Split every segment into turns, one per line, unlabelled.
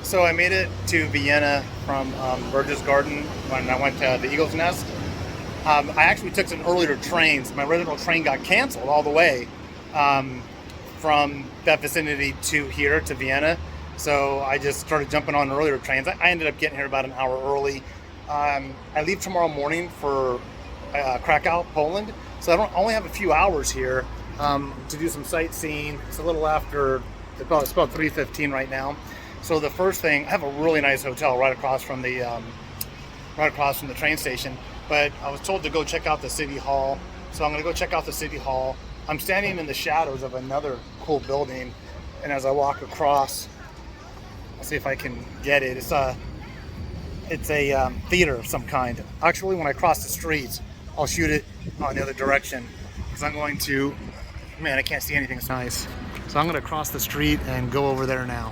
So I made it to Vienna from Burgess Garden when I went to the Eagle's Nest. I actually took some earlier trains. My original train got canceled all the way um, from that vicinity to here to Vienna. So I just started jumping on earlier trains. I ended up getting here about an hour early. I leave tomorrow morning for Krakow, Poland. So I don't only have a few hours here to do some sightseeing. It's a little after, it's about 3:15 right now. So the first thing, I have a really nice hotel right across from the train station. But I was told to go check out the city hall, so I'm going to go check out the city hall. I'm standing in the shadows of another cool building, and as I walk across, I'll see if I can get it. It's a theater of some kind. Actually, when I cross the street, I'll shoot it on the other direction because I'm going to. Man, I can't see anything. It's nice. So I'm going to cross the street and go over there now.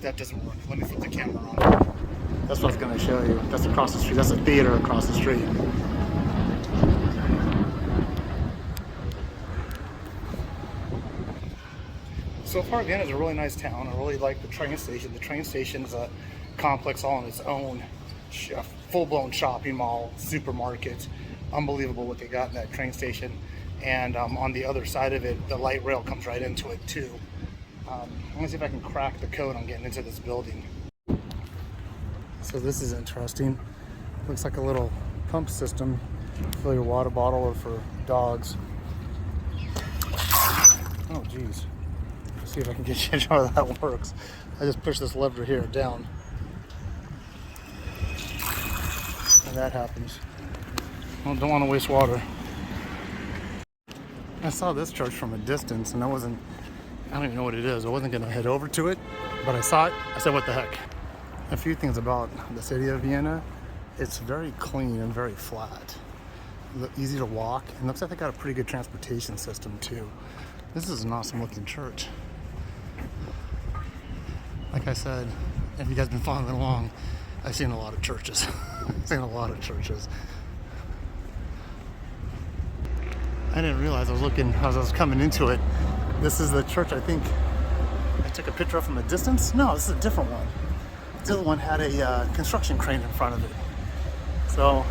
That doesn't work. Let me flip the camera on. That's what I was going to show you. That's across the street. That's a theater across the street. So far, Vienna is a really nice town. I really like the train station. The train station is a complex all on its own. Full-blown shopping mall, supermarket. Unbelievable what they got in that train station. And on the other side of it, the light rail comes right into it too. I'm gonna see if I can crack the code on getting into this building. So this is interesting. Looks like a little pump system. Fill your water bottle or for dogs. Oh geez. Let's see if I can get you how that works. I just push this lever here down. And that happens. I don't want to waste water. I saw this church from a distance and I don't even know what it is. I wasn't going to head over to it, but I saw it. I said, what the heck? A few things about the city of Vienna. It's very clean and very flat. Easy to walk. And looks like they got a pretty good transportation system too. This is an awesome looking church. Like I said, if you guys been following along, I've seen a lot of churches. I've seen a lot of churches. I didn't realize I was looking as I was coming into it. This is the church I think I took a picture of from a distance. No, this is a different one. The other one had a construction crane in front of it. So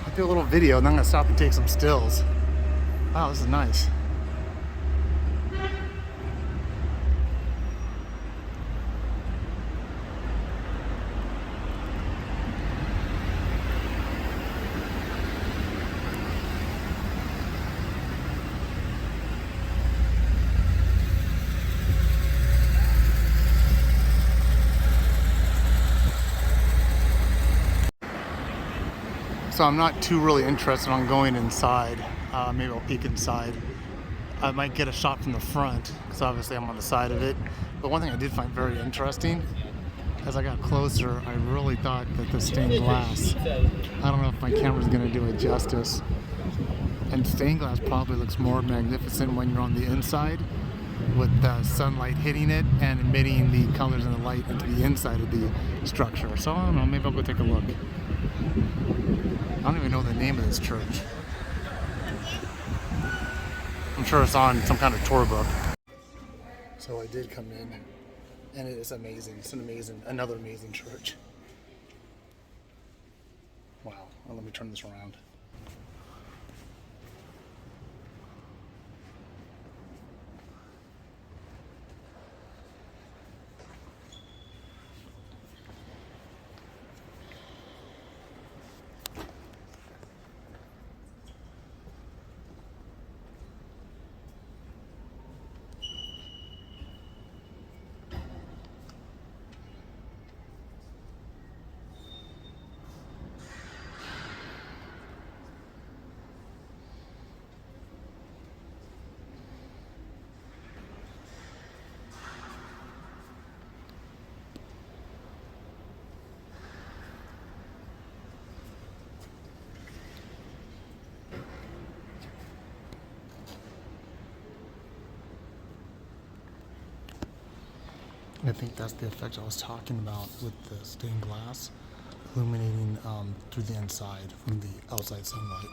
I'll do a little video and then I'm gonna stop and take some stills. Wow, this is nice. So I'm not too really interested on going inside. Maybe I'll peek inside. I might get a shot from the front because obviously I'm on the side of it. But one thing I did find very interesting, as I got closer, I really thought that the stained glass, I don't know if my camera's going to do it justice. And stained glass probably looks more magnificent when you're on the inside with the sunlight hitting it and emitting the colors and the light into the inside of the structure. So I don't know, maybe I'll go take a look. I don't even know the name of this church. I'm sure it's on some kind of tour book. So I did come in, and it is amazing. It's another amazing church. Wow. Well, let me turn this around. I think that's the effect I was talking about with the stained glass illuminating through the inside from the outside sunlight.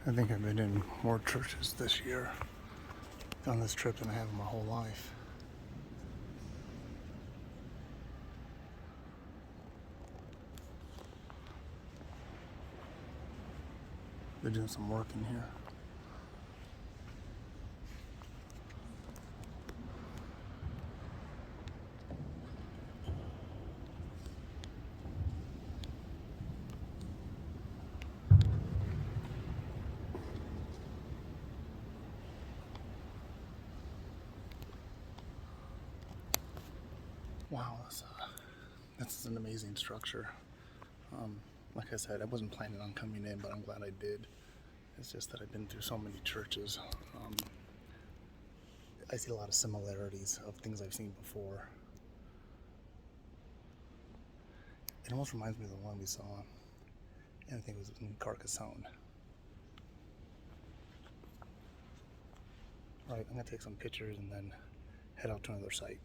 I think I've been in more churches this year on this trip than I have in my whole life. They're doing some work in here. Wow, that's an amazing structure. Like I said, I wasn't planning on coming in, but I'm glad I did. It's just that I've been through so many churches. I see a lot of similarities of things I've seen before. It almost reminds me of the one we saw, and I think it was in Carcassonne. Right, I'm gonna take some pictures and then head out to another site.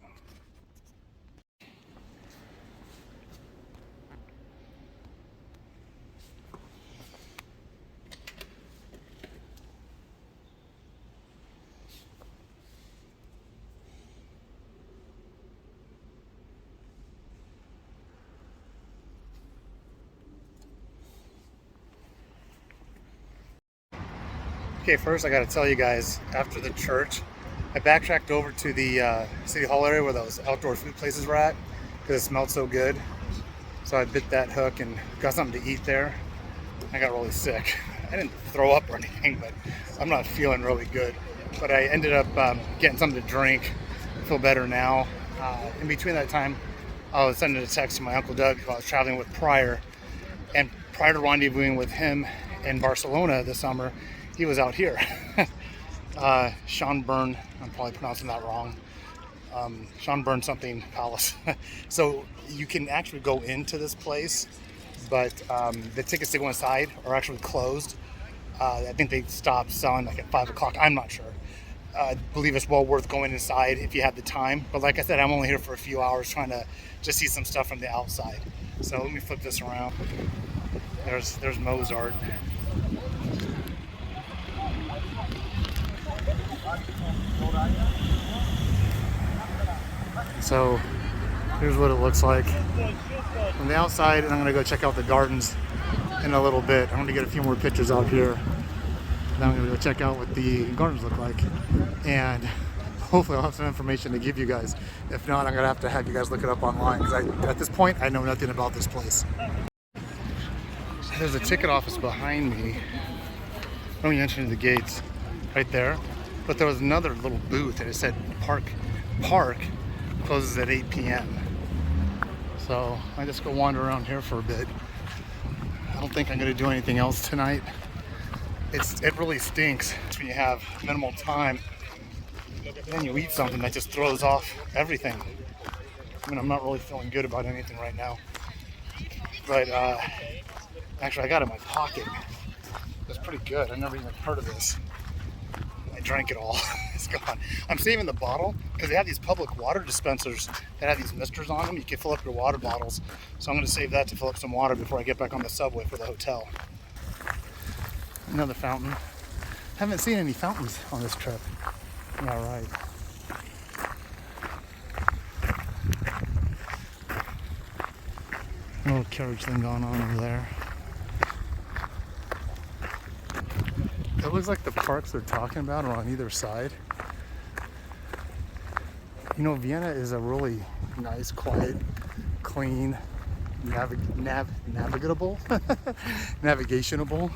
Okay, first I got to tell you guys, after the church, I backtracked over to the City Hall area where those outdoor food places were at because it smelled so good. So I bit that hook and got something to eat there. I got really sick. I didn't throw up or anything, but I'm not feeling really good. But I ended up getting something to drink. I feel better now. In between that time, I was sending a text to my Uncle Doug who I was traveling with prior. And prior to rendezvousing with him in Barcelona this summer, he was out here. Schönbrunn, I'm probably pronouncing that wrong. Schönbrunn something palace. So you can actually go into this place, but the tickets to go inside are actually closed. I think they stopped selling like at 5 o'clock. I'm not sure. I believe it's well worth going inside if you have the time. But like I said, I'm only here for a few hours trying to just see some stuff from the outside. So let me flip this around. There's Mozart. So here's what it looks like from the outside, and I'm gonna go check out the gardens in a little bit. I'm gonna get a few more pictures out here. Then I'm gonna go check out what the gardens look like. And hopefully I'll have some information to give you guys. If not, I'm gonna have you guys look it up online, because at this point I know nothing about this place. There's a ticket office behind me. When you enter the gates, right there. But there was another little booth and it said park closes at 8 p.m. So I just go wander around here for a bit. I don't think I'm gonna do anything else tonight. It really stinks when you have minimal time. And then you eat something that just throws off everything. I mean, I'm not really feeling good about anything right now. But actually I got it in my pocket. It's pretty good. I never even heard of this. I drank it all. It's gone. I'm saving the bottle because they have these public water dispensers that have these misters on them. You can fill up your water bottles. So I'm going to save that to fill up some water before I get back on the subway for the hotel. Another fountain. Haven't seen any fountains on this trip. Yeah, right. A little carriage thing going on over there. It looks like the parks they're talking about are on either side. You know, Vienna is a really nice, quiet, clean, navigatable, navigationable.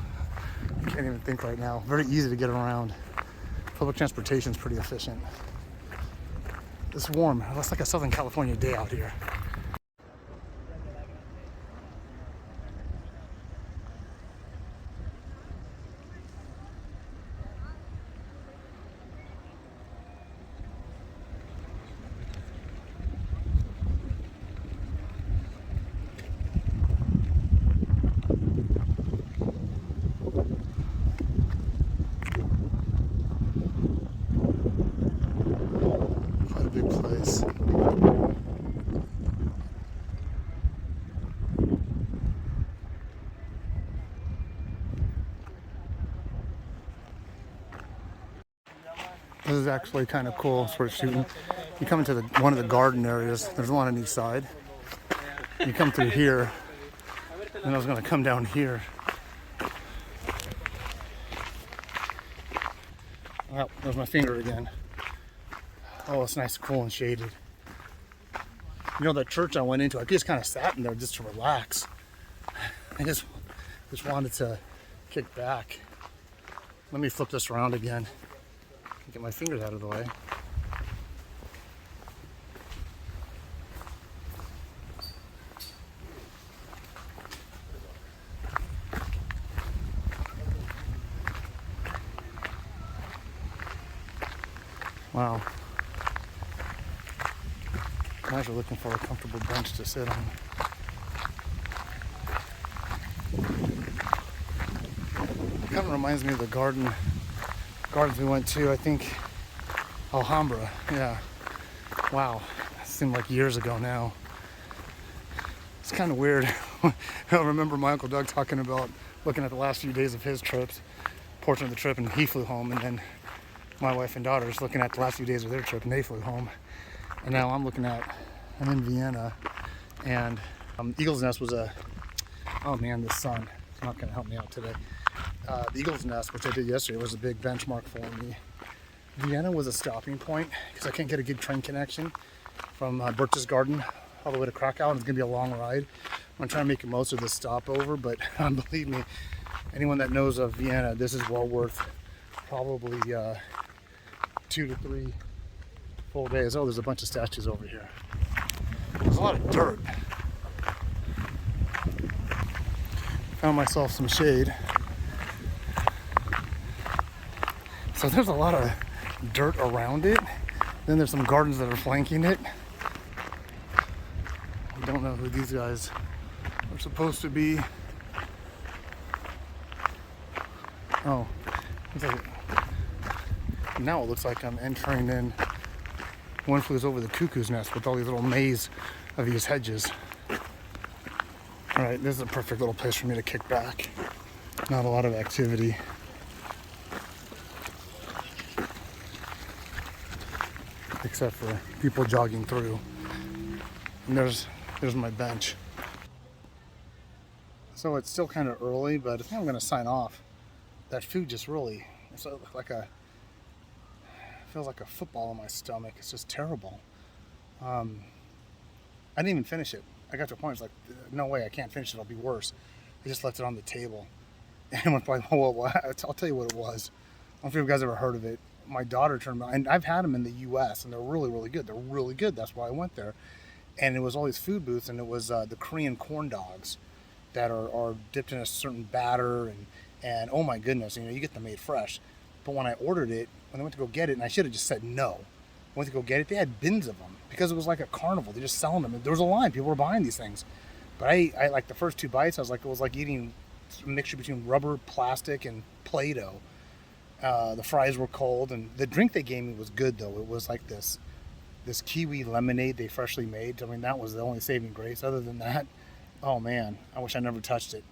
I can't even think right now. Very easy to get around. Public transportation is pretty efficient. It's warm. It looks like a Southern California day out here. Quite a big place. This is actually kind of cool for shooting. You come into one of the garden areas. There's one on each side. You come through here, and I was going to come down here. Oh, there's my finger again. Oh, it's nice, cool, and shaded. You know, that church I went into, I just kind of sat in there just to relax. I just wanted to kick back. Let me flip this around again. Get my fingers out of the way. Wow. I'm actually looking for a comfortable bench to sit on. It kind of reminds me of the gardens we went to, I think, Alhambra. Yeah. Wow. It seemed like years ago now. It's kind of weird. I remember my Uncle Doug talking about looking at the last few days of his trips, portion of the trip, and he flew home, and then my wife and daughters looking at the last few days of their trip, and they flew home. And now I'm in Vienna, and Eagle's Nest was oh man, the sun is not going to help me out today. The Eagle's Nest, which I did yesterday, was a big benchmark for me. Vienna was a stopping point because I can't get a good train connection from Birch's Garden all the way to Krakow, and it's going to be a long ride. I'm going to try and make the most of this stopover, but believe me, anyone that knows of Vienna, this is well worth probably 2 to 3 full days. Oh, there's a bunch of statues over here. There's a lot of dirt. Found myself some shade. So there's a lot of dirt around it. Then there's some gardens that are flanking it. I don't know who these guys are supposed to be. Oh, now it looks like I'm entering in One Flew Over the Cuckoo's Nest with all these little maze of these hedges. All right, this is a perfect little place for me to kick back. Not a lot of activity. Except for people jogging through. And there's my bench. So it's still kind of early, but I think I'm going to sign off. That food just really, it's like a feels like a football in my stomach. It's just terrible. I didn't even finish it. I got to a point, it's like, no way, I can't finish it. It'll be worse. I just left it on the table. And everyone's like, oh, well, I'll tell you what it was. I don't know if you guys ever heard of it. My daughter turned around, and I've had them in the U.S., and they're really, really good. They're really good. That's why I went there. And it was all these food booths, and it was the Korean corn dogs that are dipped in a certain batter, and oh my goodness, you get them made fresh. But when I ordered it, when I went to go get it, and I should have just said no. I went to go get it, they had bins of them because it was like a carnival. They're just selling them. There was a line. People were buying these things. But I like the first 2 bites, I was like, it was like eating a mixture between rubber, plastic, and Play-Doh. The fries were cold, and the drink they gave me was good, though. It was like this kiwi lemonade they freshly made. I mean, that was the only saving grace. Other than that, oh man, I wish I never touched it.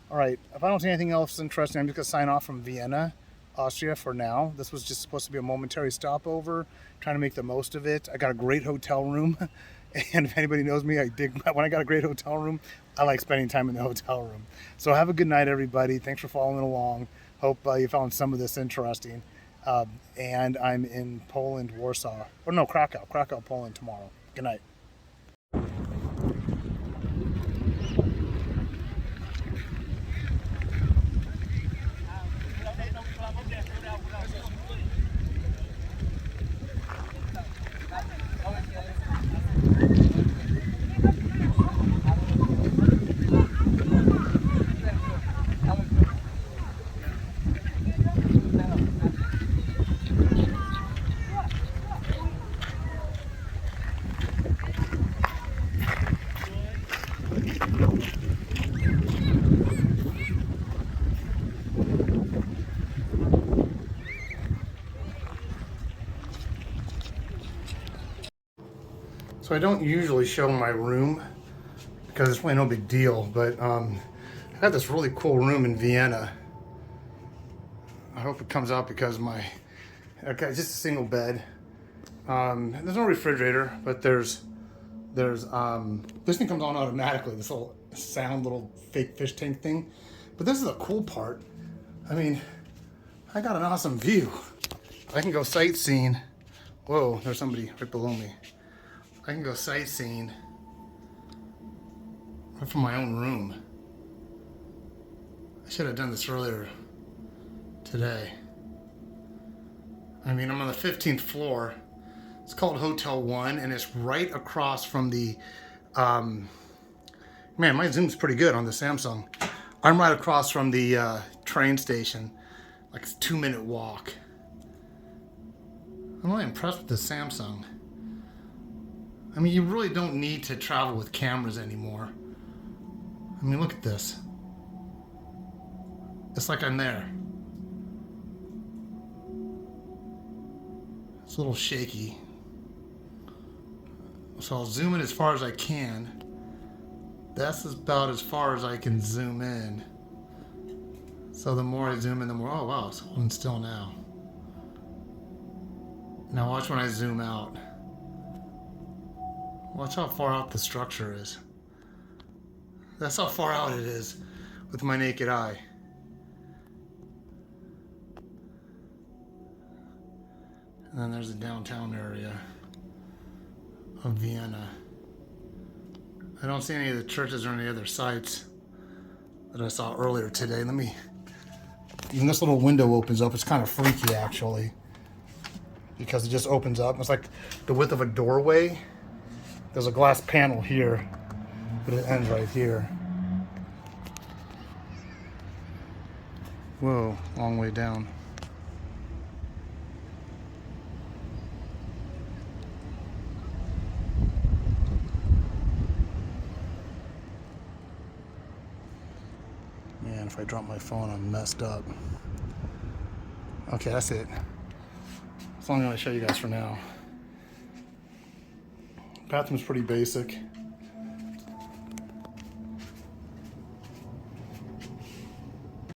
All right, if I don't see anything else interesting, I'm just going to sign off from Vienna, Austria for now. This was just supposed to be a momentary stopover, trying to make the most of it. I got a great hotel room, and if anybody knows me, when I got a great hotel room, I like spending time in the hotel room. So have a good night, everybody. Thanks for following along. Hope you found some of this interesting. And I'm in Poland, Warsaw. Or no, Krakow, Poland tomorrow. Good night. So I don't usually show my room because it's really no big deal, but I got this really cool room in Vienna. I hope it comes out because it's just a single bed. There's no refrigerator, but there's this thing comes on automatically, this little fake fish tank thing. But this is the cool part. I mean, I got an awesome view. I can go sightseeing. Whoa, there's somebody right below me. I can go sightseeing right from my own room. I should have done this earlier today. I mean, I'm on the 15th floor. It's called Hotel 1, and it's right across from the, man, my zoom's pretty good on the Samsung. I'm right across from the train station, like it's a 2-minute walk. I'm really impressed with the Samsung. I mean, you really don't need to travel with cameras anymore. I mean, look at this. It's like I'm there. It's a little shaky. So I'll zoom in as far as I can. That's about as far as I can zoom in. So the more I zoom in, the more, oh wow, it's holding still now. Now watch when I zoom out. Watch how far out the structure is. That's how far out it is with my naked eye. And then there's the downtown area of Vienna. I don't see any of the churches or any other sites that I saw earlier today. Even this little window opens up. It's kind of freaky actually, because it just opens up. It's like the width of a doorway. There's a glass panel here, but it ends right here. Whoa, long way down. Man, if I drop my phone, I'm messed up. Okay, that's it. That's all I'm going to show you guys for now. Bathroom's pretty basic.